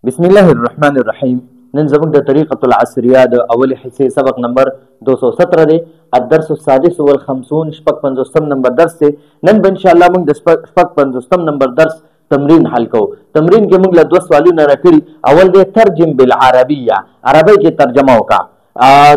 بسم الله الرحمن الرحیم. نن زموږ د طریقة العصریه د اولې حصې سبق نمبر 217 دی. الدرس السادس والخمسون شپږ پنځوستم نمبر درس دی. نن به انشاءالله موږ د شپږ پنځوستم نمبر درس تمرین حل کوو. تمرین کې موږ له دوه سوالونه راکړي. اول دی ترجم بالعربیه، عربی کې ترجمه وکړه.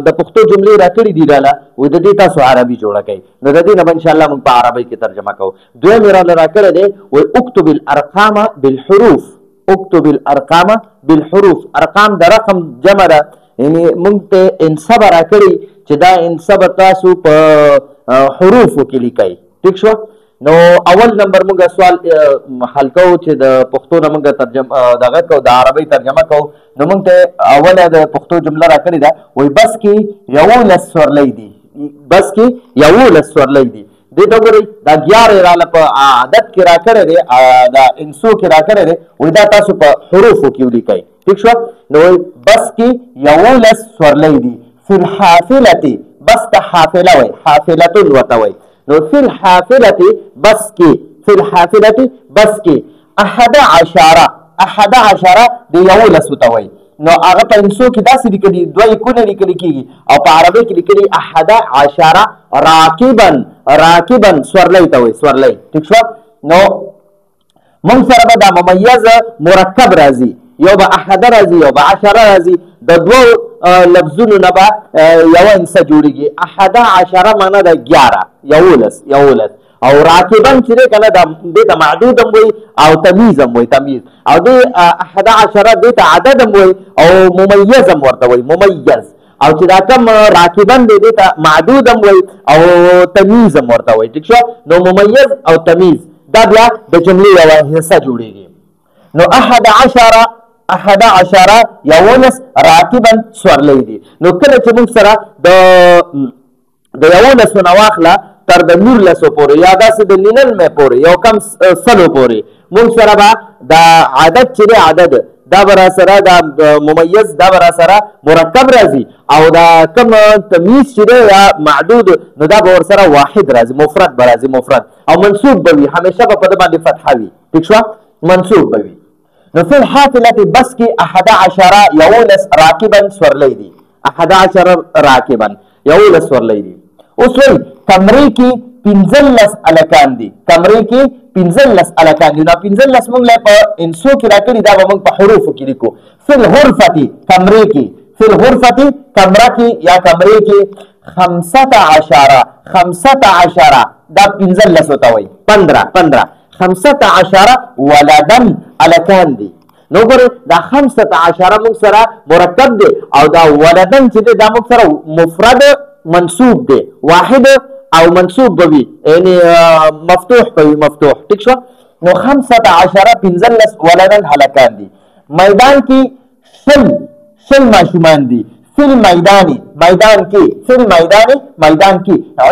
د پښتو جملې راکړي دي راله وایي د دې تاسو عربي جوړه کړئ، نو د دې نه به انشاءالله موږ په عربی کې ترجمه کوو. دویم یې راله راکړی دی وایي اکتب الارقام بالحروف. اكتب الارقام بالحروف. ارقام د رقم جمع ده، یعنی موږ ته انصب راکړي چې دا انصب تاسو په حروفو کې لیکئ. ټیک شو؟ نو اول نمبر موږ سوال حل کوو چې د پښتو نه موږ ترجمه دغه کوو، د عربی ترجمه کوو. نو موږ ته اوله د پښتو جمله راکړې ده وایي بس کې 11 سورلی دي. بس کې 11 سورلی دي. دې ته وګورئ دا 11 راله په عدد کې راکړی دی، دا انسو کې راکړی دی، وایي دا تاسو په حروفو کې ولیکئ. ټیک شو؟ نو وایي بس کې 11 سورلی دي. فی الحافلة، بس ته حافله وایي، حافلتون ورته وایي. نو فی الحافلة بس کې، فی الحافلة بس کې 11 د 11 ته وایي. نو هغه په انسو کې داسې لیکلي، دوه یکونه لیکل کېږي او په عربي کې لیکلي 11 راکبا سورلی ته وایي، سورلی. ټیک شو؟ نو موږ سره به دا ممیز مرکب راځي، یو به 11 راځي یو به 10 راځي. د دوو لفظونو نه به یوه انسه جوړېږي. 11 معنا ده 11 او راکبن چې دی که نه دې ته معدود هم وایي او تمیز هم وایي، تمیز. او دې 11 دې ته عدد هم وایي او ممیز هم ورته وایي، ممیز. او چې دا کم راکبن دی دې ته معدود هم وایي او تمیز هم ورته وایي. ټیک شو؟ نو ممیز او تمیز دا بیا د جملې یوه حصه جوړېږي. نو 11 راکبا سورلی دي. نو کله چې موږ سره د 11 نه واخله تر د 19 پورې یا داسې د 99 پورې یو کم 100 پورې موږ سره به دا عدد چې دی عدد دا به را سره دا ممیز دا به را سره مرکب راځي او دا کم تمیز چې دی یا معدود نو دا به ورسره واحد راځي، مفرد به راځي، مفرد. او منصوب به وي، همیشه به په ده باندې فتحه وي. ټیک شوه؟ منصوب به وي. نو فی الحافلة بس کې 11 راکبا سورلی دي. 11 راکبا 11 سورلی دي. اوس وایي کمرې کې 15 الکان دي. کمرې کې 15 الکان دي. نو 15 موږ له په انسو کې راکړي، دا به موږ په حروفو کې لیکو. فی الغرفة کمرې کې، فی الغرفة کمره کې یا کمرې کې 15 دا 15 ته وایي، 15 15 ولدن الکان دي. نو ګورئ دا 15 موږ سره مرکب دی او دا ولدن چې دی دا موږ سره مفرد منصوب دی، واحد او منصوب به وي، یعنی مفتوح به وي، مفتوح. ټیک شو؟ نو 15 ولدن هلکان دي. میدان کې 20 ماشومان دي. فی المیدان میدان کې، فی المیدان میدان کې 20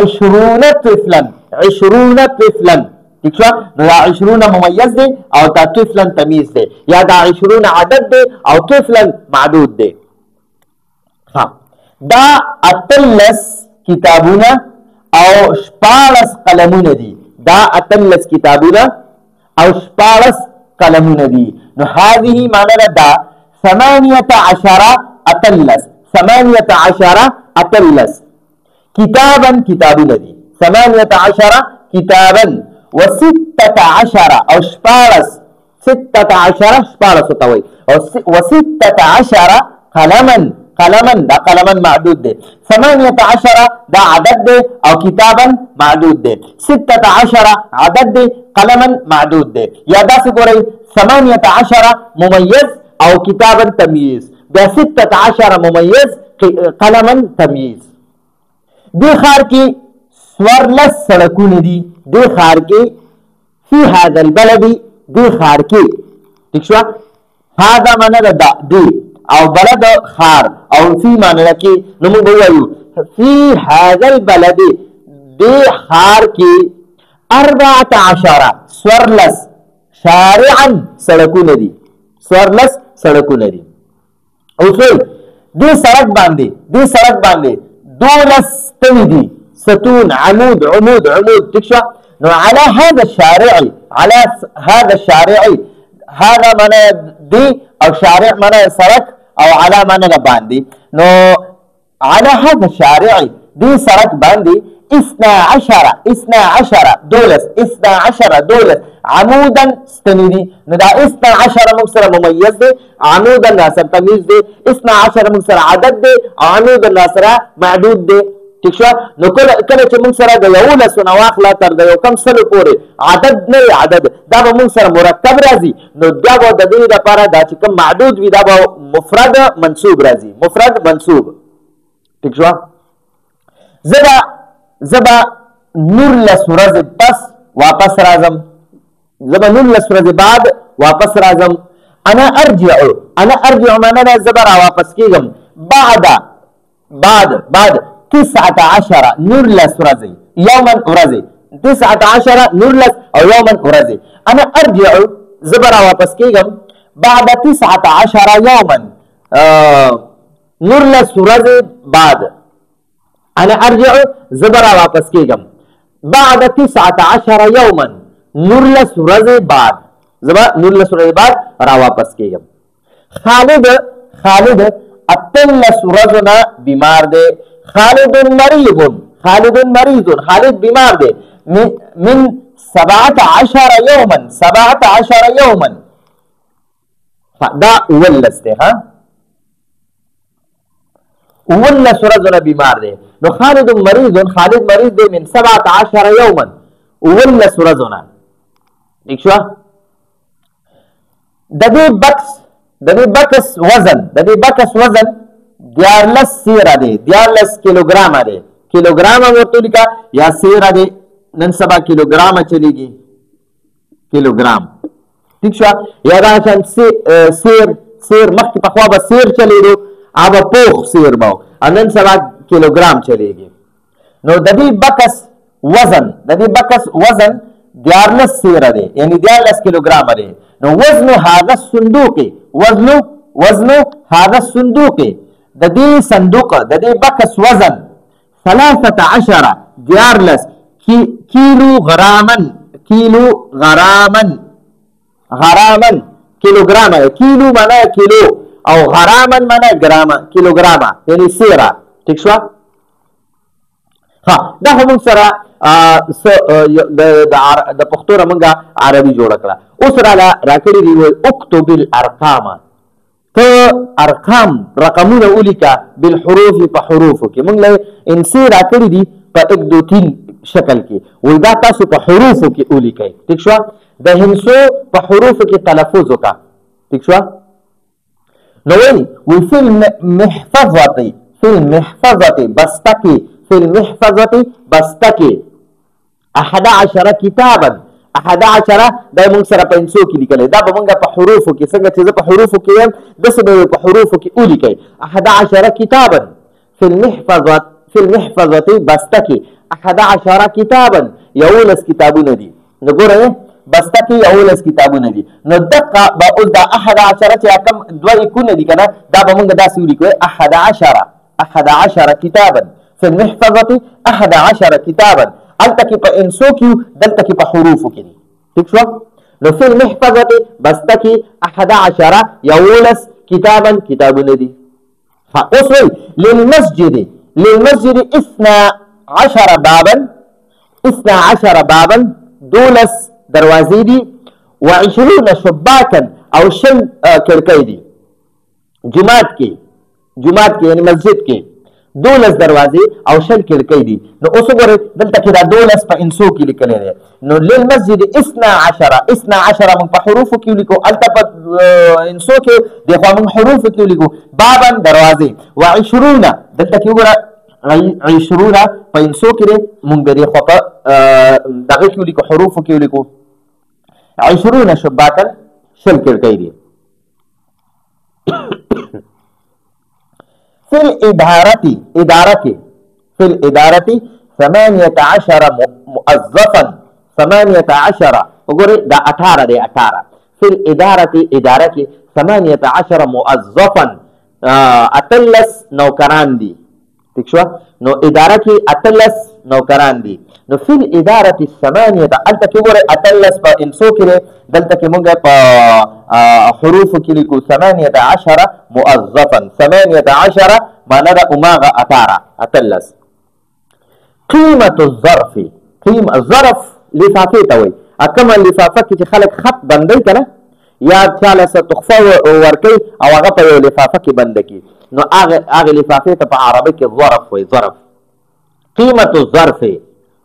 طفلا. ٹھیک شو؟ نو دا 20 ممیز دی او دا طفلا تمیز دی، یا دا 20 عدد دی او طفلا معدود دی. ها دا 18 کتابونه او 14 قلمونه دي. دا 18 کتابونه او 14 قلمونه دي. نو هذه معنی دا 18 کتابا کتابونه دي. 18 کتابا و16 او 16 ته وایي او و16 قلما دا قلما معدود دی. 18 دا عدد دی او کتابا معدود دی. 16 عدد دی، قلما معدود دی. یا داسې ګورئ 18 ممیز او کتابا تمیز، بیا 16 ممیز قلما تمیز. دې ښار کې 14 سړکونه دي. دې ښار کې فی هذا البلد، دې ښار کې. ټیک شوه؟ هذا معنی ده دی او بلد ښار او فی معنی ده کې. نو موږ به ووایو فی هذا البلد، دې ښار کې 14 شارعا سړکونه دي. 14 سړکونه دي. اوس وایي دې سړک باندې 12 ستنې دي، ستون، عمود. ټیک شوه؟ نو على هذا الشارع هذا معنی دی او شارع معنا سړک او علی معنا باندې. نو على هذا الشارع دې سړک باندې 12 عمودا ستنې دي. نو دا 12 موږ سره ممیز دی، عمودا را سره تمیز دی، 12 موږ سره عدد دی، عمودا را سره معدود دی. ٹھیک شو؟ نو کله چې موږ سره د 11 نه واخله تر د یو کم سلو پورې عدد نه عدد دا به موږ سره مرکب راځي. نو دا به د دې لپاره دا چې کوم معدود وي دا به مفرد منصوب راځي، مفرد منصوب. ٹھیک شو؟ زبا 19 ورځې پس واپس راځم، زبا 19 ورځې بعد واپس راځم. انا ارجع معنا دا زبا را واپس کېږم بعد 19 19 ورځې یوما ورځې 19 19 او یوما ورځې. انا ارجع زبا را واپس کېږم بعد 19 یوما 19 ورځې بعد. انا ارجع زبا را واپس کېږم بعد 19 یوما 19 ورځې بعد، زبا 19 ورځې بعد را واپس کېږم. خالد 18 ورځو نه بیمار دی. خالد مریض، خالد بیمار دی. من 17 یوما دا 19 دی. ها 19 ورځو نه بیمار دی. نو خالد مریض دی من 17 یوما 19 ورځو نه. ٹھیک شو؟ د دې بکس وزن 14 سیره دی، 14 کیلوګرامه دی. کیلوګرامه ورته لیکه یا سیره دی، نن سبا کیلوګرامه چلیږي، کیلوګرام. ٹھیک شو؟ یا دا شان سیر مخکې پخوا به سیر چلیدو، هغه پوخ سیر به نن سبا کیلوګرام چلیږي. نو د دې بکس وزن 14 سیره دی، یعنی 14 کیلوګرامه دی. نو وزن هذا الصندوق د دې صندوق د دې بکس وزن 13 کیلوګرامن کیلوګرام. کیلو معنا کیلو او غرامن معنا ګرام، کیلوګرامه یعنی سیره. ٹھیک شو؟ ها دا هم سره د پښتو رمنګه عربي جوړ کړه. اوس راکړي دی اكتب الارقام، ته ارقام رقمونه ولیکه بالحروف په حروفو کې. موږ له انسی راکړي دي په 1 2 3 شکل کې، وای دا تاسو په حروفو کې ولیکئ. ٹھیک شو؟ د هندسو په حروفو کې تلفظ وکړه. ٹھیک شو؟ نو وی فی المحفظة بستکی 11 کتابا. 11 دا موږ سره په انسو کې لیکل، دا به موږ په حروفو کې څنګه چې په حروفو کې یم داسې به په حروفو کې ولیکئ. 11 کتابا فی المحفظة بستکی 11 کتابا 11 کتابونه دي. نو ګورئ بستکی 11 کتابونه دي. نو دقه به اوس دا 11 چې کم 2 کونه دي کنه، دا به موږ داسې ولیکو 11 کتابا فی المحفظة 11 کتابا. هلته کې په انسو کې دلته کې په حروفو کې دي. ٹھیک شو؟ نو فی المحفظة بستکی 11 11 کتابا کتابونه دي. اوس وی للمسجد 12 بابا 12 دروازې دي. و20 شباکا او 20 کړکۍ دي. جماعت کې یعنی مسجد کې 12 دروازې او 20 کړکۍ دي. نو اوس وګورئ دلته کې دا 12 په انسو کې لیکل دي. نو للمسجد 12 موږ په حروفو کې لیکو، الته په انسو کې دغه موږ حروفو کې لیکو. بابا دروازې و20 دلته کې وګورئ 20 په انسو کې موږ د خو په دغه کې لیکو، حروفو کې لیکو. 20 شباکا 20 کړکۍ دي. في الإدارة 18 موظفا 18 وګورئ دا 18 دی. 18 في الإدارة 18 موظفا 18 نوکران دي. ٹھیک شو؟ نو اداره کې 18 نوکران دي. نو فی الاداره الثمانیه هلته کې ګورئ اتلس په انسو کې دی، دلته کې موږ په حروفو کې لیکو 18 موظفا. 18 معنی ده اماغه اتلس. قیمت الظرف، ظرف لفافې ته وایي. کومه لفافه کې چې خلک خط بندوي که نه، یا چاله څه تحفه ورکوي او هغه په یو لفافه کې بنده کړي، نو هغې لفافې ته په عربي کې ظرف وایي. ظرف. قیمت الظرف،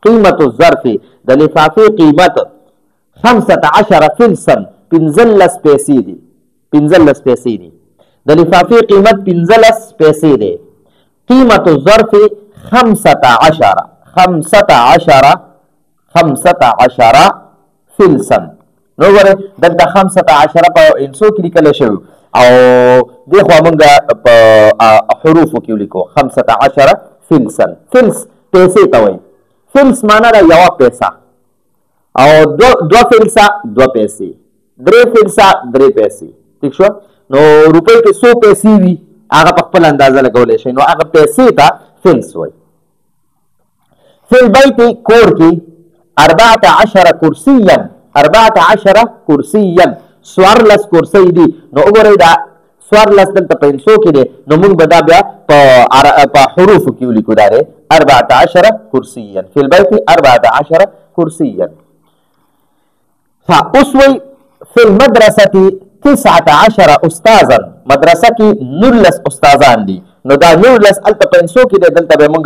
قیمت الظرف د لفافې قیمت 15 فلسا 15 پیسې دي. 15 پیسې دي د لفافې قیمت 15 پیسې دی. قیمت الظرف 15 فلسا. نو ګورئ دلته 15 په انسو کې لیکلی شوي او دې خوا موږ په حروفو کې ولیکو 15 فلسا. فلس پیسې ته وایي. فلس معنا ده یوه پیسه، او دو فلسه 2 پیسې، 3 فلسه 3 پیسې. ٹھیک شو؟ نو روپۍ کې 100 پیسې وي، هغه په خپل اندازه لګولی شي، نو هغه پیسې ته فلس وایي. فی البیت کور کې 14 کرسیا، 14 کرسیا 14 کرسۍ دي. نو وګورئ دا 14 دلته په انسو کې دی، نو موږ به دا بیا په حروفو کې ولیکو. دا دی 14 کرسیا. فی البیت 14 کرسیا. ها اوس وایي فی المدرسة 19 استاذا. مدرسه کې 19 استادان دي، نو دا 19 هلته په انسو کې دی، دلته به موږ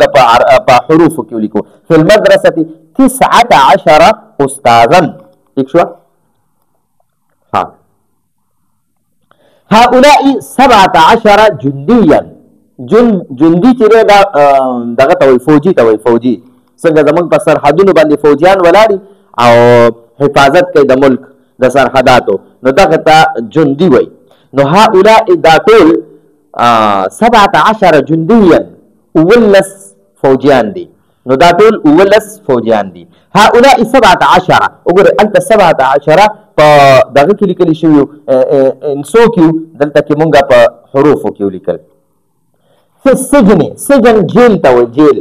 په حروفو کې ولیکو. فی المدرسة 19 استاذا. ٹھیک شو؟ ها هؤلاء 17 جنديا. جندي چې دی دا دغه ته وایي فوجي ته وایي. فوجي څنګه زموږ په سرحدونو باندې فوجیان ولاړي او حفاظت کوي د ملک د سرحداتو، نو دغه ته جندي وایي. نو هؤلاء دا ټول 17 جنديا 19 فوجیان دي، نو دا ټول 19 فوجیان دي. هؤلاء 17 وګورئ هلته 17 په دغه کې لیکلي شوي انسو کې، دلته کې مونږ په حروفو کې ولیکل. فی السجن، سجن جیل ته وایي، جیل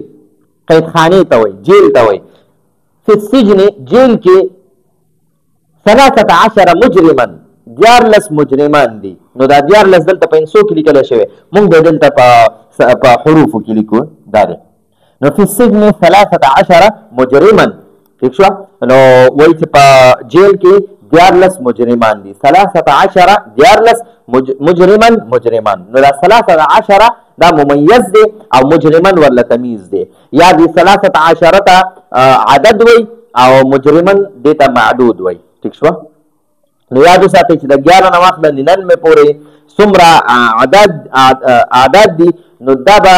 قیدخانې ته وایي، جیل ته وایي. فی السجن جیل کې 13 مجرما 14 مجرمان دي، نو دا 14 دلته په انسو کې لیکلی شوی، مونږ به دلته په حروفو کې لیکو. دا دی نو فی السجن 13 مجرما. ٹھیک شو؟ نو وایي چې په جیل کې 14 مجرمان دي. 13 14 مجرمان. نو دا 13 دا ممیز دی او مجرمان ورله تمیز دی، یا دی 13 ته عدد وایي او مجرمان دې ته معدود وایي. ٹھیک شو؟ نو یاد وساتئ چې د 11 نه واخله 99 پورې څومره اعداد دي، نو دا به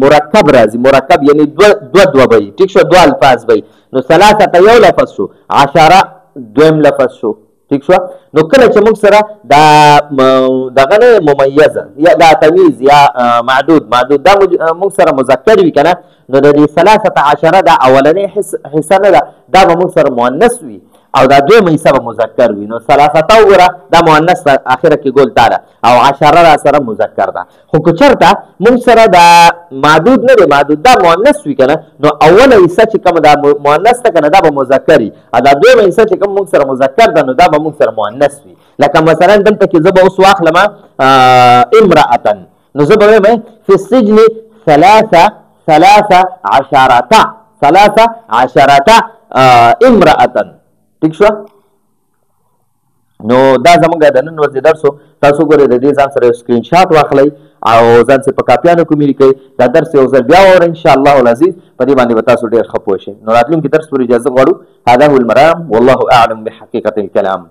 مرکب راځي. مرکب یعنی دوه به وي. ٹھیک شو؟ 2 الفاظ به وي. نو 3 یو لفظ شو، 10 دویم لفظ شو. ٹھیک شو؟ نو کله چې موږ سره دا دغه نه ممیزه یا دا تمیز یا معدود دا موږ سره مذکر وي که نه، نو د دې 13 دا اولنۍ حصه نه ده، دا به موږ سره مؤنث وي او دا دویمه حصه به مذکر وي. نو 3 وګوره دا مؤنث اخره کې ګول تا ده او 10 را سره مذکر ده. خو که چېرته موږ سره دا معدود نه دی، معدود دا مؤنث وي که نه، نو اوله حصه چې کومه دا مؤنث ده که نه، دا به مذکر وي، او دا دویمه حصه چې کوم موږ سره مذکر ده، نو دا به موږ سره مؤنث وي. لکه مثلا دلته کې زه به اوس واخلم امرأة، نو زه به وایم فی السجن 13 امرأة. ٹھیک شو؟ نو دا زمونږ د نن ورځې درس و. تاسو ګورئ د دې ځان سره یو سکرین شاټ واخلئ او ځان سره په کاپیانو کې مې لیکئ. دا درس یو ځل بیا واورئ انشاءالله العزیز، په دې باندې به تاسو ډېر ښه پوه شئ. نو راتلونکي درس پورې اجازه غواړو. هذا هو المرام والله اعلم بحقیقة الکلام.